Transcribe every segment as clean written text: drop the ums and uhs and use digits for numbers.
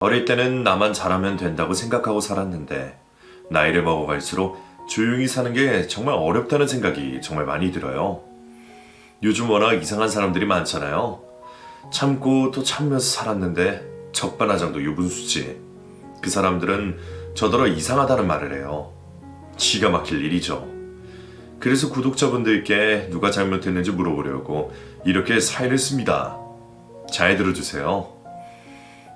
어릴 때는 나만 잘하면 된다고 생각하고 살았는데 나이를 먹어갈수록 조용히 사는 게 정말 어렵다는 생각이 정말 많이 들어요. 요즘 워낙 이상한 사람들이 많잖아요. 참고 또 참으면서 살았는데 적반하장도 유분수지. 그 사람들은 저더러 이상하다는 말을 해요. 기가 막힐 일이죠. 그래서 구독자분들께 누가 잘못했는지 물어보려고 이렇게 사연을 씁니다. 잘 들어주세요.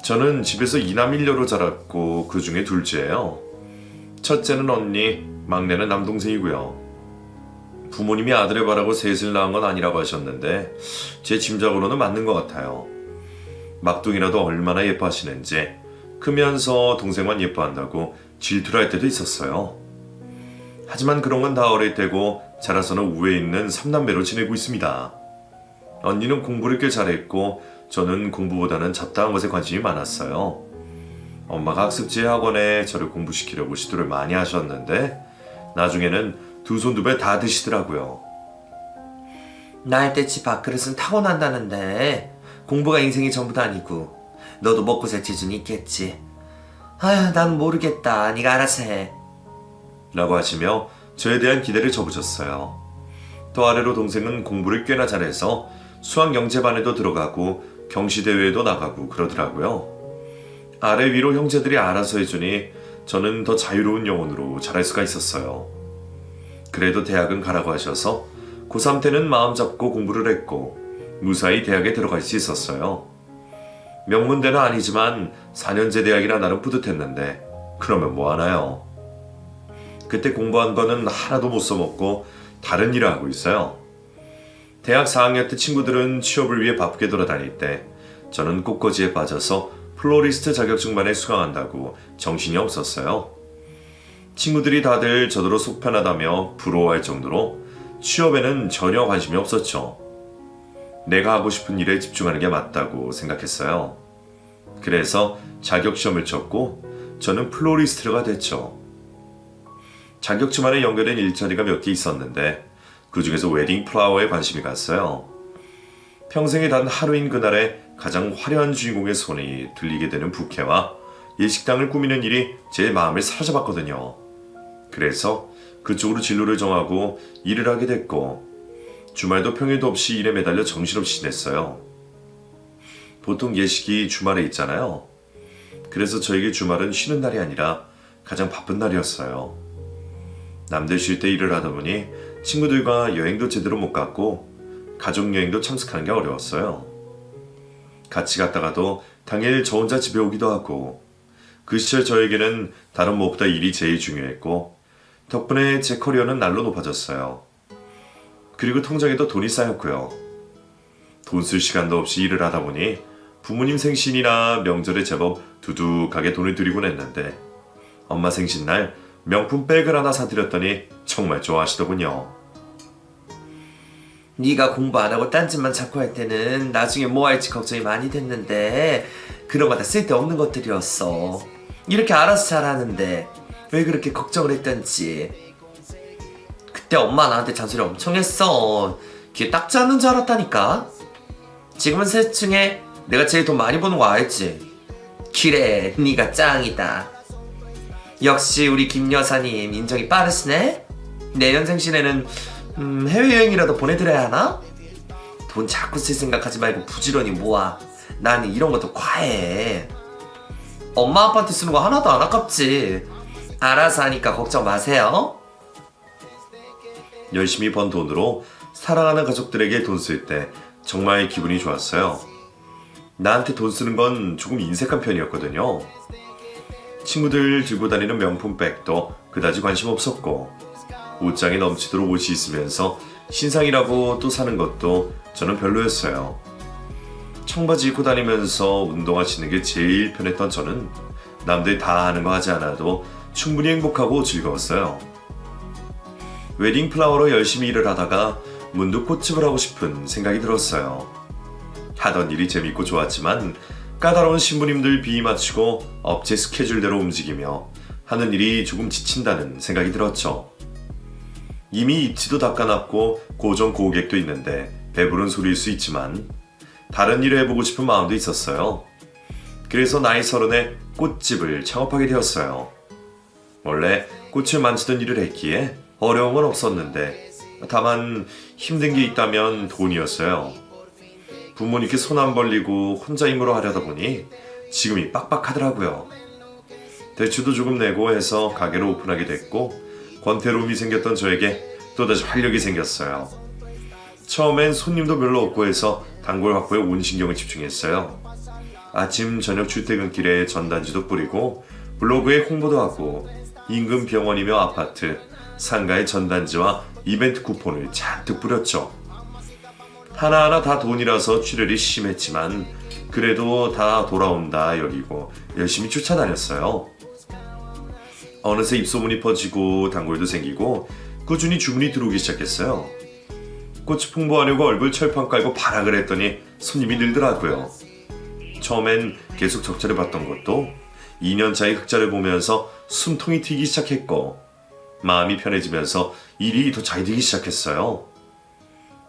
저는 집에서 이남일녀로 자랐고 그 중에 둘째예요. 첫째는 언니, 막내는 남동생이고요. 부모님이 아들을 바라고 셋을 낳은 건 아니라고 하셨는데 제 짐작으로는 맞는 것 같아요. 막둥이라도 얼마나 예뻐하시는지 크면서 동생만 예뻐한다고 질투를 할 때도 있었어요. 하지만 그런 건 다 어릴 때고 자라서는 우에 있는 삼남매로 지내고 있습니다. 언니는 공부를 꽤 잘했고 저는 공부보다는 잡다한 것에 관심이 많았어요. 엄마가 학습지 학원에 저를 공부시키려고 시도를 많이 하셨는데 나중에는 두 손 두 배 다 드시더라고요. 나일 때 집 밥그릇은 타고난다는데 공부가 인생이 전부도 아니고 너도 먹고 살 재주는 있겠지. 아휴, 난 모르겠다. 네가 알아서 해. 라고 하시며 저에 대한 기대를 접으셨어요. 또 아래로 동생은 공부를 꽤나 잘해서 수학영재반에도 들어가고 경시대회에도 나가고 그러더라고요. 아래 위로 형제들이 알아서 해주니 저는 더 자유로운 영혼으로 자랄 수가 있었어요. 그래도 대학은 가라고 하셔서 고3 때는 마음 잡고 공부를 했고 무사히 대학에 들어갈 수 있었어요. 명문대는 아니지만 4년제 대학이라 나름 뿌듯했는데 그러면 뭐 하나요? 그때 공부한 거는 하나도 못 써먹고 다른 일을 하고 있어요. 대학 4학년 때 친구들은 취업을 위해 바쁘게 돌아다닐 때 저는 꽃꽂이에 빠져서 플로리스트 자격증만에 수강한다고 정신이 없었어요. 친구들이 다들 저더러 속 편하다며 부러워할 정도로 취업에는 전혀 관심이 없었죠. 내가 하고 싶은 일에 집중하는 게 맞다고 생각했어요. 그래서 자격시험을 쳤고 저는 플로리스트가 됐죠. 자격증만에 연결된 일자리가 몇 개 있었는데 그 중에서 웨딩 플라워에 관심이 갔어요. 평생에 단 하루인 그날에 가장 화려한 주인공의 손이 들리게 되는 부케와 예식장을 꾸미는 일이 제 마음을 사로잡았거든요. 그래서 그쪽으로 진로를 정하고 일을 하게 됐고 주말도 평일도 없이 일에 매달려 정신없이 지냈어요. 보통 예식이 주말에 있잖아요. 그래서 저에게 주말은 쉬는 날이 아니라 가장 바쁜 날이었어요. 남들 쉴 때 일을 하다 보니 친구들과 여행도 제대로 못 갔고 가족여행도 참석하는 게 어려웠어요. 같이 갔다가도 당일 저 혼자 집에 오기도 하고 그 시절 저에게는 다른 무엇보다 일이 제일 중요했고 덕분에 제 커리어는 날로 높아졌어요. 그리고 통장에도 돈이 쌓였고요. 돈 쓸 시간도 없이 일을 하다 보니 부모님 생신이나 명절에 제법 두둑하게 돈을 들이곤 했는데 엄마 생신날 명품 백을 하나 사드렸더니 정말 좋아하시더군요. 네가 공부 안 하고 딴짓만 자꾸 할 때는 나중에 뭐 할지 걱정이 많이 됐는데 그런 거 다 쓸데없는 것들이었어. 이렇게 알아서 잘하는데 왜 그렇게 걱정을 했던지. 그때 엄마 나한테 잔소리 엄청 했어. 귀에 딱 잡는 줄 알았다니까. 지금은 셋 중에 내가 제일 돈 많이 버는 거 알지? 그래, 네가 짱이다. 역시 우리 김 여사님 인정이 빠르시네? 내년 생신에는 해외여행이라도 보내드려야 하나? 돈 자꾸 쓸 생각하지 말고 부지런히 모아. 나는 이런 것도 과해. 엄마 아빠한테 쓰는 거 하나도 안 아깝지. 알아서 하니까 걱정 마세요. 열심히 번 돈으로 사랑하는 가족들에게 돈 쓸 때 정말 기분이 좋았어요. 나한테 돈 쓰는 건 조금 인색한 편이었거든요. 친구들 들고 다니는 명품 백도 그다지 관심 없었고 옷장에 넘치도록 옷이 있으면서 신상이라고 또 사는 것도 저는 별로였어요. 청바지 입고 다니면서 운동화 신는 게 제일 편했던 저는 남들 다 하는 거 하지 않아도 충분히 행복하고 즐거웠어요. 웨딩 플라워로 열심히 일을 하다가 문득 꽃집을 하고 싶은 생각이 들었어요. 하던 일이 재밌고 좋았지만 까다로운 신부님들 비위 맞추고 업체 스케줄대로 움직이며 하는 일이 조금 지친다는 생각이 들었죠. 이미 입지도 닦아놨고 고정 고객도 있는데 배부른 소리일 수 있지만 다른 일을 해보고 싶은 마음도 있었어요. 그래서 나이 30에 꽃집을 창업하게 되었어요. 원래 꽃을 만지던 일을 했기에 어려운 건 없었는데 다만 힘든 게 있다면 돈이었어요. 부모님께 손 안 벌리고 혼자 힘으로 하려다 보니 지금이 빡빡하더라고요. 대출도 조금 내고 해서 가게를 오픈하게 됐고 권태로움이 생겼던 저에게 또다시 활력이 생겼어요. 처음엔 손님도 별로 없고 해서 단골 확보에 온 신경을 집중했어요. 아침 저녁 출퇴근길에 전단지도 뿌리고 블로그에 홍보도 하고 인근 병원이며 아파트, 상가에 전단지와 이벤트 쿠폰을 잔뜩 뿌렸죠. 하나하나 다 돈이라서 출혈이 심했지만 그래도 다 돌아온다 여기고 열심히 쫓아다녔어요. 어느새 입소문이 퍼지고 단골도 생기고 꾸준히 주문이 들어오기 시작했어요. 꽃 홍보하려고 얼굴 철판 깔고 발악을 했더니 손님이 늘더라고요. 처음엔 계속 적자를 봤던 것도 2년차의 흑자를 보면서 숨통이 트이기 시작했고 마음이 편해지면서 일이 더 잘 되기 시작했어요.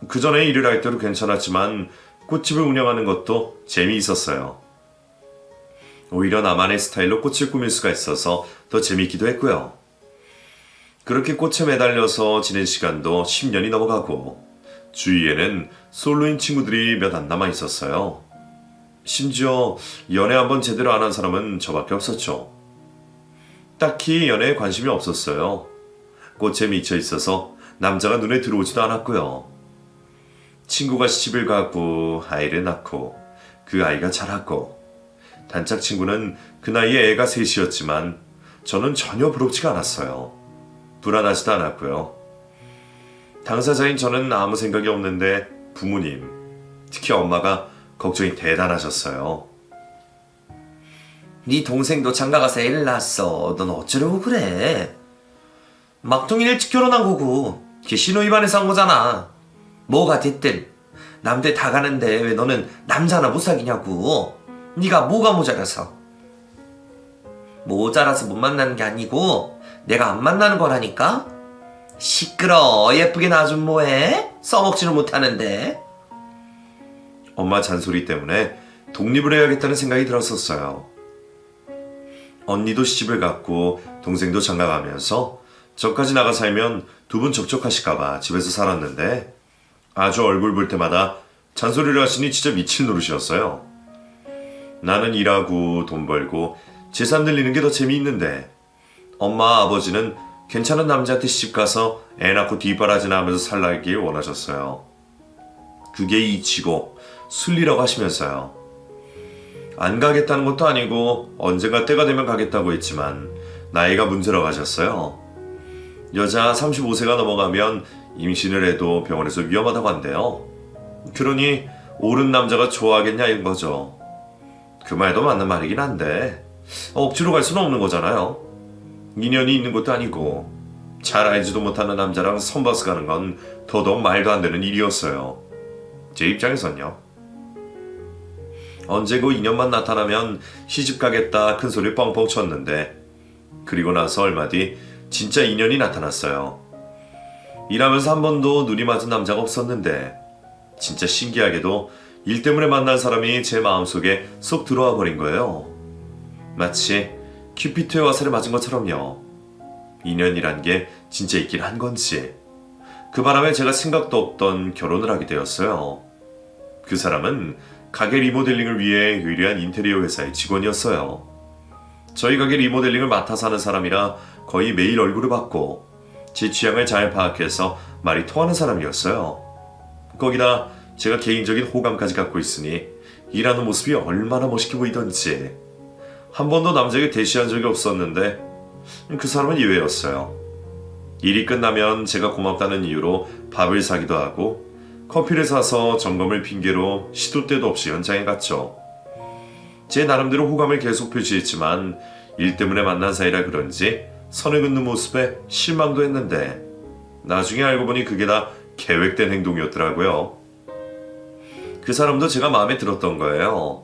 그 전에 일을 할 때도 괜찮았지만 꽃집을 운영하는 것도 재미있었어요. 오히려 나만의 스타일로 꽃을 꾸밀 수가 있어서 더 재미있기도 했고요. 그렇게 꽃에 매달려서 지낸 시간도 10년이 넘어가고 주위에는 솔로인 친구들이 몇 안 남아 있었어요. 심지어 연애 한번 제대로 안 한 사람은 저밖에 없었죠. 딱히 연애에 관심이 없었어요. 꽃에 미쳐 있어서 남자가 눈에 들어오지도 않았고요. 친구가 시집을 가고 아이를 낳고 그 아이가 자랐고 단짝 친구는 그 나이에 애가 셋이었지만 저는 전혀 부럽지가 않았어요. 불안하지도 않았고요. 당사자인 저는 아무 생각이 없는데 부모님, 특히 엄마가 걱정이 대단하셨어요. 네 동생도 장가가서 애를 낳았어. 넌 어쩌려고 그래? 막둥이를 일찍 결혼한 거고 걔 신호위반해서 한 거잖아. 뭐가 됐든 남들 다 가는데 왜 너는 남자 하나 못 사귀냐고. 네가 뭐가 모자라서. 모자라서 못 만나는 게 아니고 내가 안 만나는 거라니까. 시끄러. 예쁘게 낳아준 뭐해? 써먹지를 못하는데. 엄마 잔소리 때문에 독립을 해야겠다는 생각이 들었었어요. 언니도 시집을 갔고 동생도 장가가면서 저까지 나가 살면 두 분 적적하실까봐 집에서 살았는데 아주 얼굴 볼 때마다 잔소리를 하시니 진짜 미칠 노릇이었어요. 나는 일하고 돈 벌고 재산 늘리는 게 더 재미있는데 엄마 아버지는 괜찮은 남자한테 시집가서 애 낳고 뒷바라지나 하면서 살라길 원하셨어요. 그게 이치고 순리라고 하시면서요. 안 가겠다는 것도 아니고 언젠가 때가 되면 가겠다고 했지만 나이가 문제라고 하셨어요. 여자 35세가 넘어가면 임신을 해도 병원에서 위험하다고 한대요. 그러니 옳은 남자가 좋아하겠냐 이런 거죠. 그 말도 맞는 말이긴 한데 억지로 갈 수는 없는 거잖아요. 인연이 있는 것도 아니고 잘 알지도 못하는 남자랑 선봐서 가는 건 더더욱 말도 안 되는 일이었어요. 제 입장에선요. 언제고 인연만 나타나면 시집 가겠다 큰 소리 뻥뻥 쳤는데 그리고 나서 얼마 뒤 진짜 인연이 나타났어요. 일하면서 한 번도 눈이 맞은 남자가 없었는데 진짜 신기하게도 일 때문에 만난 사람이 제 마음속에 쏙 들어와 버린 거예요. 마치 큐피트의 화살을 맞은 것처럼요. 인연이란 게 진짜 있긴 한 건지 그 바람에 제가 생각도 없던 결혼을 하게 되었어요. 그 사람은 가게 리모델링을 위해 의뢰한 인테리어 회사의 직원이었어요. 저희 가게 리모델링을 맡아서 하는 사람이라 거의 매일 얼굴을 봤고 제 취향을 잘 파악해서 말이 통하는 사람이었어요. 거기다 제가 개인적인 호감까지 갖고 있으니 일하는 모습이 얼마나 멋있게 보이던지 한 번도 남자에게 대시한 적이 없었는데 그 사람은 예외였어요. 일이 끝나면 제가 고맙다는 이유로 밥을 사기도 하고 커피를 사서 점검을 핑계로 시도 때도 없이 현장에 갔죠. 제 나름대로 호감을 계속 표시했지만 일 때문에 만난 사이라 그런지 선을 긋는 모습에 실망도 했는데 나중에 알고 보니 그게 다 계획된 행동이었더라고요. 그 사람도 제가 마음에 들었던 거예요.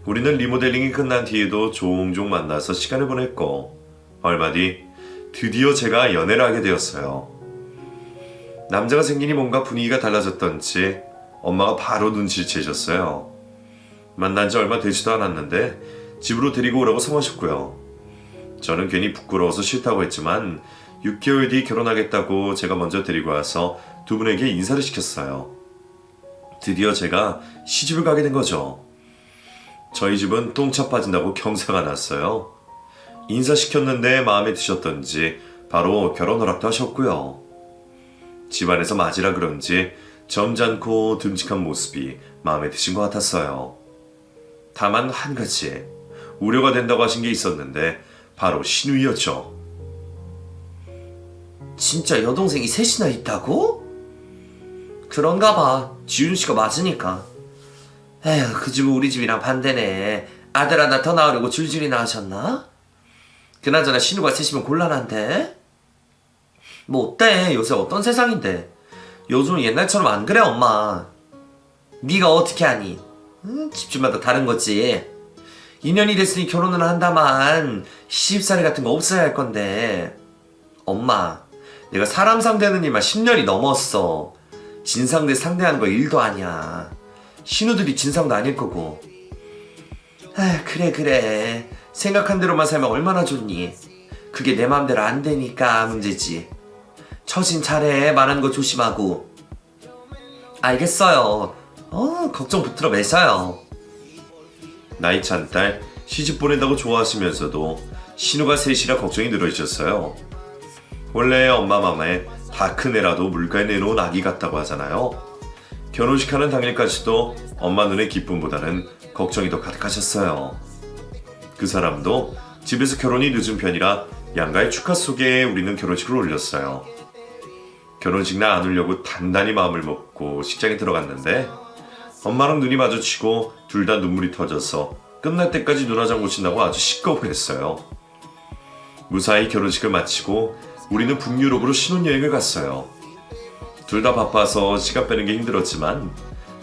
우리는 리모델링이 끝난 뒤에도 종종 만나서 시간을 보냈고 얼마 뒤 드디어 제가 연애를 하게 되었어요. 남자가 생기니 뭔가 분위기가 달라졌던지 엄마가 바로 눈치를 채셨어요. 만난 지 얼마 되지도 않았는데 집으로 데리고 오라고 성하셨고요. 저는 괜히 부끄러워서 싫다고 했지만 6개월 뒤 결혼하겠다고 제가 먼저 데리고 와서 두 분에게 인사를 시켰어요. 드디어 제가 시집을 가게 된 거죠. 저희 집은 똥차 빠진다고 경사가 났어요. 인사시켰는데 마음에 드셨던지 바로 결혼 허락도 하셨고요. 집안에서 맞이라 그런지 점잖고 듬직한 모습이 마음에 드신 것 같았어요. 다만 한 가지 우려가 된다고 하신 게 있었는데 바로 신우이였죠. 진짜 여동생이 셋이나 있다고? 그런가 봐. 지윤 씨가 맞으니까. 에휴, 그 집은 우리 집이랑 반대네. 아들 하나 더 낳으려고 줄줄이나 하셨나? 그나저나 신우가 셋이면 곤란한데? 뭐 어때? 요새 어떤 세상인데? 요즘은 옛날처럼 안 그래, 엄마. 네가 어떻게 하니? 집집마다 다른 거지. 인연이 됐으니 결혼을 한다만 시집살이 같은 거 없어야 할 건데. 엄마, 내가 사람 상대하는 일만 10년이 넘었어. 진상들 상대하는 거 일도 아니야. 신우들이 진상도 아닐 거고. 아, 그래. 생각한 대로만 살면 얼마나 좋니? 그게 내 마음대로 안 되니까 문제지. 처신 잘해. 말하는 거 조심하고. 알겠어요. 걱정 붙들어 매셔요. 나이 찬 딸 시집 보낸다고 좋아하시면서도 신우가 셋이라 걱정이 늘어지셨어요. 원래 엄마 맘에 다 큰 애라도 물가에 내놓은 아기 같다고 하잖아요. 결혼식 하는 당일까지도 엄마 눈에 기쁨보다는 걱정이 더 가득하셨어요. 그 사람도 집에서 결혼이 늦은 편이라 양가의 축하 속에 우리는 결혼식을 올렸어요. 결혼식 날 안 오려고 단단히 마음을 먹고 식장에 들어갔는데 엄마랑 눈이 마주치고 둘 다 눈물이 터져서 끝날 때까지 눈화장 고친다고 아주 시끄러워했어요. 무사히 결혼식을 마치고 우리는 북유럽으로 신혼여행을 갔어요. 둘 다 바빠서 시간 빼는 게 힘들었지만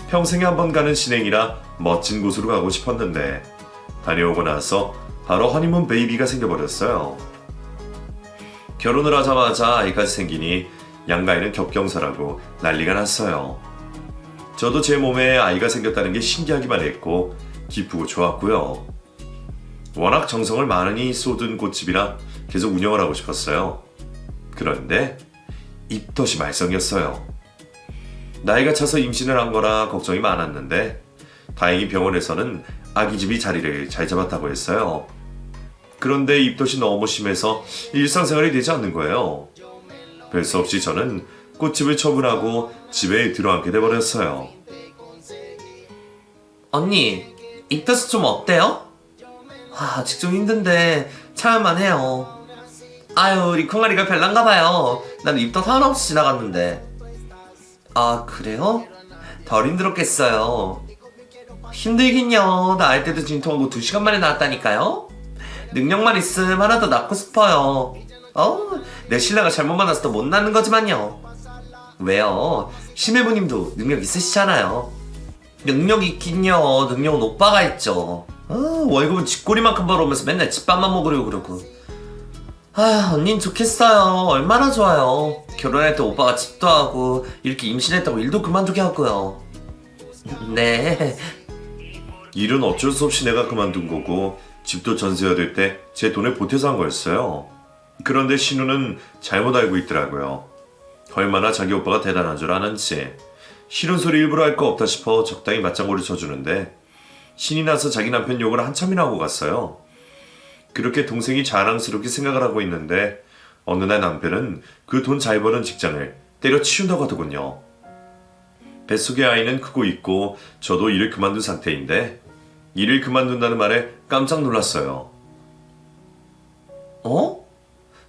평생에 한 번 가는 신행이라 멋진 곳으로 가고 싶었는데 다녀오고 나서 바로 허니문 베이비가 생겨버렸어요. 결혼을 하자마자 아이까지 생기니 양가에는 겹경사라고 난리가 났어요. 저도 제 몸에 아이가 생겼다는 게 신기하기만 했고 기쁘고 좋았고요. 워낙 정성을 많이 쏟은 꽃집이라 계속 운영을 하고 싶었어요. 그런데 입덧이 말썽이었어요. 나이가 차서 임신을 한 거라 걱정이 많았는데 다행히 병원에서는 아기집이 자리를 잘 잡았다고 했어요. 그런데 입덧이 너무 심해서 일상생활이 되지 않는 거예요. 별 수 없이 저는 꽃집을 처분하고 집에 들어앉게 돼버렸어요. 언니, 입덧은 좀 어때요? 아직 좀 힘든데 참을만 해요. 아유, 우리 콩아리가 별난가 봐요. 나는 입덧 하나 없이 지나갔는데. 아, 그래요? 덜 힘들었겠어요. 힘들긴요. 나을 때도 진통하고 2시간 만에 나왔다니까요. 능력만 있음 하나 더 낳고 싶어요. 내 신랑을 잘못 만나서 더 못 낳는 거지만요. 왜요? 심해부님도 능력 있으시잖아요. 능력 있긴요. 능력은 오빠가 있죠. 월급은 쥐꼬리만큼 벌어오면서 맨날 집밥만 먹으려고 그러고. 언닌 좋겠어요. 얼마나 좋아요. 결혼할 때 오빠가 집도 하고 이렇게 임신했다고 일도 그만두게 하고요. 네. 일은 어쩔 수 없이 내가 그만둔 거고 집도 전세해야 될 때 제 돈에 보태서 한 거였어요. 그런데 신우는 잘못 알고 있더라고요. 얼마나 자기 오빠가 대단한 줄 아는지. 싫은 소리 일부러 할 거 없다 싶어 적당히 맞장구를 쳐주는데 신이 나서 자기 남편 욕을 한참이나 하고 갔어요. 그렇게 동생이 자랑스럽게 생각을 하고 있는데 어느 날 남편은 그 돈 잘 버는 직장을 때려치운다고 하더군요. 뱃속의 아이는 크고 있고 저도 일을 그만둔 상태인데 일을 그만둔다는 말에 깜짝 놀랐어요.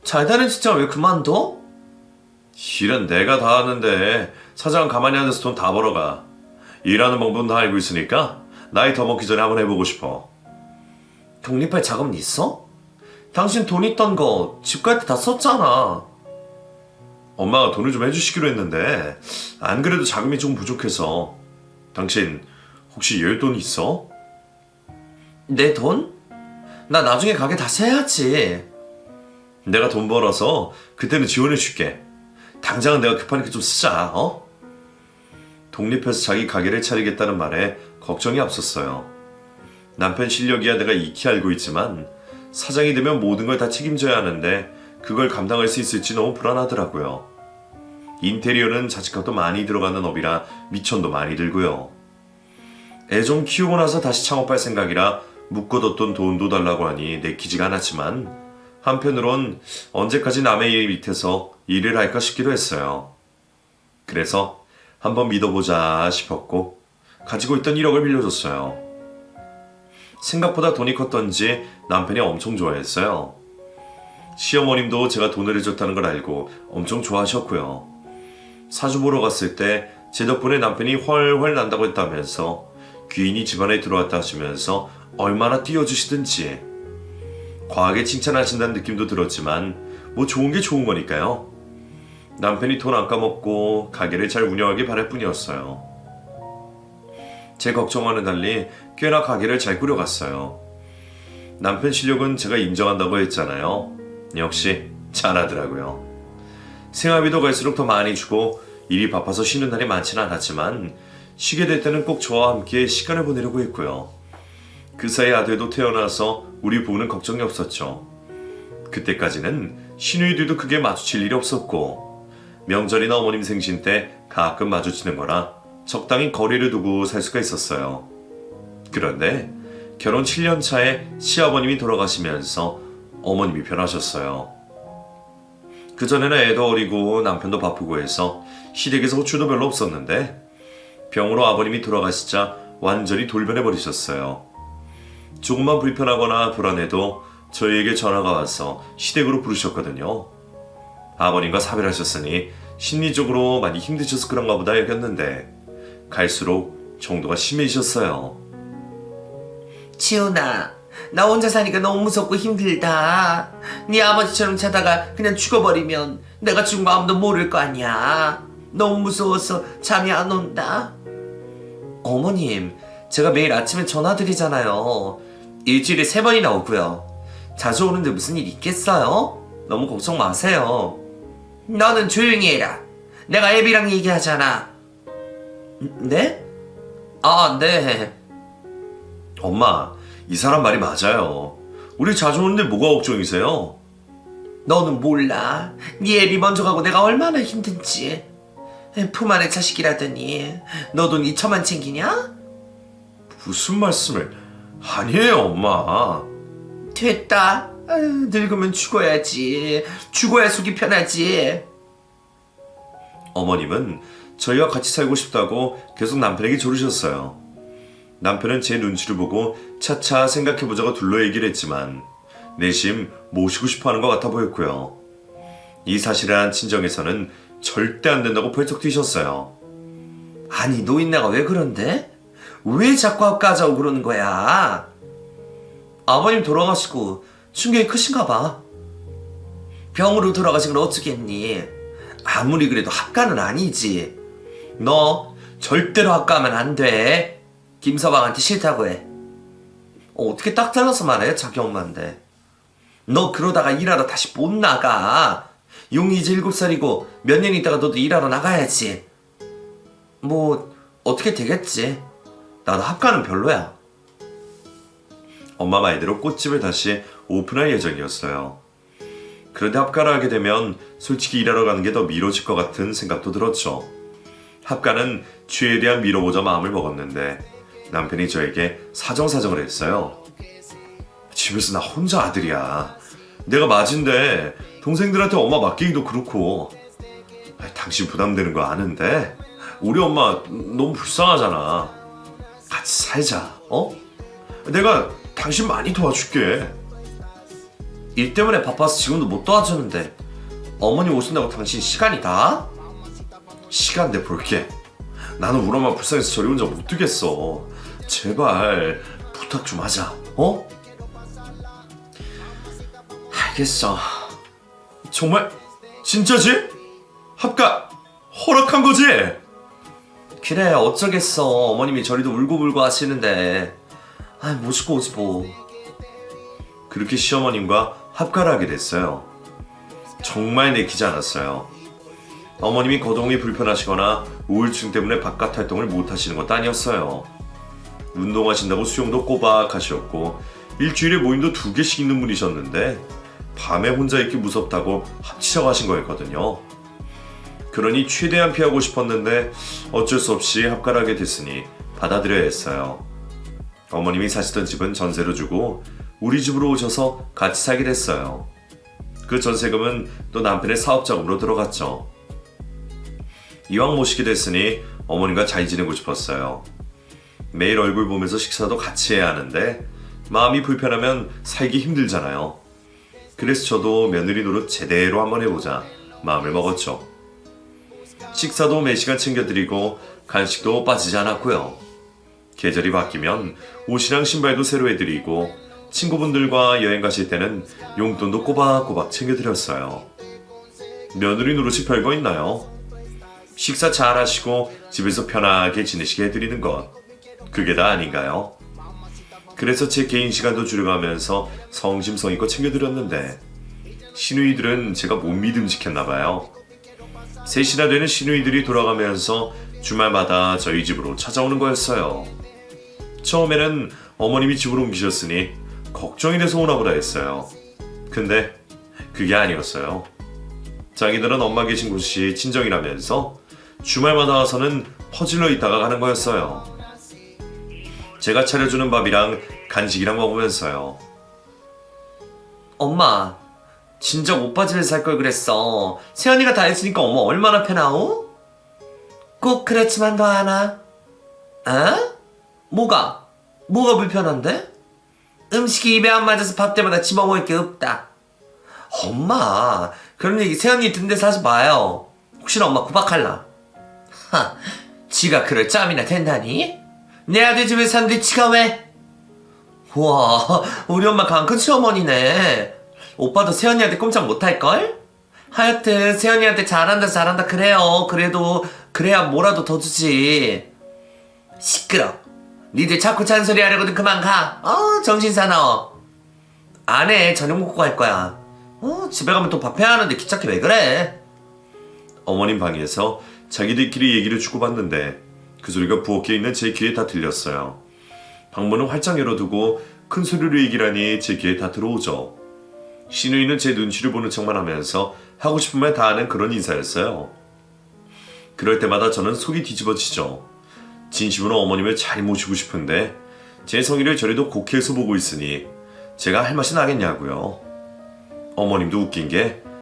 잘 되는 직장 왜 그만둬? 일은 내가 다 하는데 사장은 가만히 앉아서 돈 다 벌어가. 일하는 방법은 다 알고 있으니까 나이 더 먹기 전에 한번 해보고 싶어. 독립할 자금은 있어? 당신 돈 있던 거 집 갈 때 다 썼잖아. 엄마가 돈을 좀 해주시기로 했는데 안 그래도 자금이 좀 부족해서. 당신 혹시 여윳돈 있어? 내 돈? 나 나중에 가게 다시 해야지. 내가 돈 벌어서 그때는 지원해줄게. 당장은 내가 급하니까 좀 쓰자. 독립해서 자기 가게를 차리겠다는 말에 걱정이 앞섰어요. 남편 실력이야 내가 익히 알고 있지만 사장이 되면 모든 걸 다 책임져야 하는데 그걸 감당할 수 있을지 너무 불안하더라고요. 인테리어는 자식값도 많이 들어가는 업이라 미천도 많이 들고요. 애 좀 키우고 나서 다시 창업할 생각이라 묶어뒀던 돈도 달라고 하니 내키지가 않았지만 한편으론 언제까지 남의 일 밑에서 일을 할까 싶기도 했어요. 그래서 한번 믿어보자 싶었고 가지고 있던 1억을 빌려줬어요. 생각보다 돈이 컸던지 남편이 엄청 좋아했어요. 시어머님도 제가 돈을 해줬다는 걸 알고 엄청 좋아하셨고요. 사주 보러 갔을 때 제 덕분에 남편이 훨훨 난다고 했다면서 귀인이 집안에 들어왔다 하시면서 얼마나 띄워주시든지 과하게 칭찬하신다는 느낌도 들었지만 뭐 좋은 게 좋은 거니까요. 남편이 돈 안 까먹고 가게를 잘 운영하길 바랄 뿐이었어요. 제 걱정과는 달리 꽤나 가게를 잘 꾸려갔어요. 남편 실력은 제가 인정한다고 했잖아요. 역시 잘하더라고요. 생활비도 갈수록 더 많이 주고 일이 바빠서 쉬는 날이 많지는 않았지만 쉬게 될 때는 꼭 저와 함께 시간을 보내려고 했고요. 그 사이 아들도 태어나서 우리 부부는 걱정이 없었죠. 그때까지는 시누이들도 크게 마주칠 일이 없었고 명절이나 어머님 생신 때 가끔 마주치는 거라 적당히 거리를 두고 살 수가 있었어요. 그런데 결혼 7년 차에 시아버님이 돌아가시면서 어머님이 변하셨어요. 그전에는 애도 어리고 남편도 바쁘고 해서 시댁에서 호출도 별로 없었는데 병으로 아버님이 돌아가시자 완전히 돌변해버리셨어요. 조금만 불편하거나 불안해도 저희에게 전화가 와서 시댁으로 부르셨거든요. 아버님과 사별하셨으니 심리적으로 많이 힘드셔서 그런가 보다 여겼는데 갈수록 정도가 심해지셨어요. 지훈아, 나 혼자 사니까 너무 무섭고 힘들다. 네 아버지처럼 자다가 그냥 죽어버리면 내가 죽은 거 아무도 모를 거 아니야. 너무 무서워서 잠이 안 온다. 어머님, 제가 매일 아침에 전화드리잖아요. 일주일에 3번이나 오고요. 자주 오는데 무슨 일 있겠어요? 너무 걱정 마세요. 너는 조용히 해라. 내가 애비랑 얘기하잖아. 네? 아, 네. 엄마, 이 사람 말이 맞아요. 우리 자주 오는데 뭐가 걱정이세요? 너는 몰라. 네 애비 먼저 가고 내가 얼마나 힘든지. 품 안의 자식이라더니 너도 네 처만 챙기냐? 무슨 말씀을... 아니에요, 엄마. 됐다. 아유, 늙으면 죽어야지. 죽어야 속이 편하지. 어머님은 저희와 같이 살고 싶다고 계속 남편에게 조르셨어요. 남편은 제 눈치를 보고 차차 생각해보자고 둘러 얘기를 했지만 내심 모시고 싶어하는 것 같아 보였고요. 이 사실을 안 친정에서는 절대 안 된다고 벌쩍 뛰셨어요. 아니, 노인네가 왜 그런데? 왜 자꾸 앞가자고 그러는 거야? 아버님 돌아가시고 충격이 크신가 봐. 병으로 돌아가신 걸 어쩌겠니? 아무리 그래도 합가는 아니지. 너 절대로 합가하면 안 돼. 김서방한테 싫다고 해. 어떻게 딱 잘라서 말해, 자기 엄마인데. 너 그러다가 일하러 다시 못 나가. 용이 이제 7살이고 몇 년 있다가 너도 일하러 나가야지. 뭐 어떻게 되겠지. 나도 합가는 별로야. 엄마 말대로 꽃집을 다시 오픈할 예정이었어요. 그런데 합가를 하게 되면 솔직히 일하러 가는 게 더 미뤄질 것 같은 생각도 들었죠. 합가는 최대한 미뤄보자 마음을 먹었는데 남편이 저에게 사정사정을 했어요. 집에서 나 혼자 아들이야. 내가 맞은데 동생들한테 엄마 맡기기도 그렇고. 당신 부담되는 거 아는데 우리 엄마 너무 불쌍하잖아. 같이 살자. 어? 내가 당신 많이 도와줄게. 일 때문에 바빠서 지금도 못 도와주는데 어머니 오신다고 당신 시간이 다? 시간 내 볼게. 나는 우리 엄마 불쌍해서 저리 혼자 못 두겠어. 제발 부탁 좀 하자. 어? 알겠어. 정말? 진짜지? 합가 허락한 거지? 그래, 어쩌겠어. 어머님이 저리도 울고불고 하시는데. 아, 모시고 오지 뭐. 그렇게 시어머님과 합가를 하게 됐어요. 정말 내키지 않았어요. 어머님이 거동이 불편하시거나 우울증 때문에 바깥 활동을 못 하시는 것도 아니었어요. 운동하신다고 수영도 꼬박 하셨고 일주일에 모임도 2개씩 있는 분이셨는데 밤에 혼자 있기 무섭다고 합치자고 하신 거였거든요. 그러니 최대한 피하고 싶었는데 어쩔 수 없이 합가하게 됐으니 받아들여야 했어요. 어머님이 사시던 집은 전세로 주고 우리 집으로 오셔서 같이 살게 됐어요. 그 전세금은 또 남편의 사업 자금으로 들어갔죠. 이왕 모시게 됐으니 어머님과 잘 지내고 싶었어요. 매일 얼굴 보면서 식사도 같이 해야 하는데 마음이 불편하면 살기 힘들잖아요. 그래서 저도 며느리 노릇 제대로 한번 해보자 마음을 먹었죠. 식사도 매시간 챙겨드리고 간식도 빠지지 않았고요. 계절이 바뀌면 옷이랑 신발도 새로 해드리고 친구분들과 여행 가실 때는 용돈도 꼬박꼬박 챙겨드렸어요. 며느리 노릇이 별거 있나요? 식사 잘 하시고 집에서 편하게 지내시게 해드리는 것, 그게 다 아닌가요? 그래서 제 개인 시간도 줄여가면서 성심성의껏 챙겨드렸는데 시누이들은 제가 못 믿음직했나봐요. 3시나 되는 시누이들이 돌아가면서 주말마다 저희 집으로 찾아오는 거였어요. 처음에는 어머님이 집으로 옮기셨으니 걱정이 돼서 오나보다 했어요. 근데 그게 아니었어요. 자기들은 엄마 계신 곳이 친정이라면서 주말마다 와서는 퍼질러 있다가 가는 거였어요. 제가 차려주는 밥이랑 간식이랑 먹으면서요. 엄마, 진작 오빠 집에서 살 걸 그랬어. 세연이가 다 했으니까 엄마 얼마나 편하오? 꼭 그렇지만 너 하나. 어? 뭐가 불편한데? 음식이 입에 안 맞아서 밥 때마다 집어먹을 게 없다. 엄마, 그런 얘기 세연이 듣는 데서 하지 마요. 혹시나 엄마 구박할라. 하, 지가 그럴 짬이나 된다니? 내 아들 집에 사는데 지가 왜? 우와, 우리 엄마 강큰 시어머니네. 오빠도 세연이한테 꼼짝 못할걸? 하여튼 세연이한테 잘한다 그래요. 그래도 그래야 뭐라도 더 주지. 시끄러. 니들 자꾸 잔소리 하려거든. 그만 가. 정신 사나워. 안 해. 저녁 먹고 갈 거야. 집에 가면 또 밥 해야 하는데 귀찮게 왜 그래? 어머님 방에서 자기들끼리 얘기를 주고받는데 그 소리가 부엌에 있는 제 귀에 다 들렸어요. 방문은 활짝 열어두고 큰 소리로 얘기를 하니 제 귀에 다 들어오죠. 시누이는 제 눈치를 보는 척만 하면서 하고 싶은 말 다 하는 그런 인사였어요. 그럴 때마다 저는 속이 뒤집어지죠. 진심으로 어머님을 잘 모시고 싶은데 제 성의를 저래도 곡해서 보고 있으니 제가 할 맛이 나겠냐고요. 어머님도 웃긴 게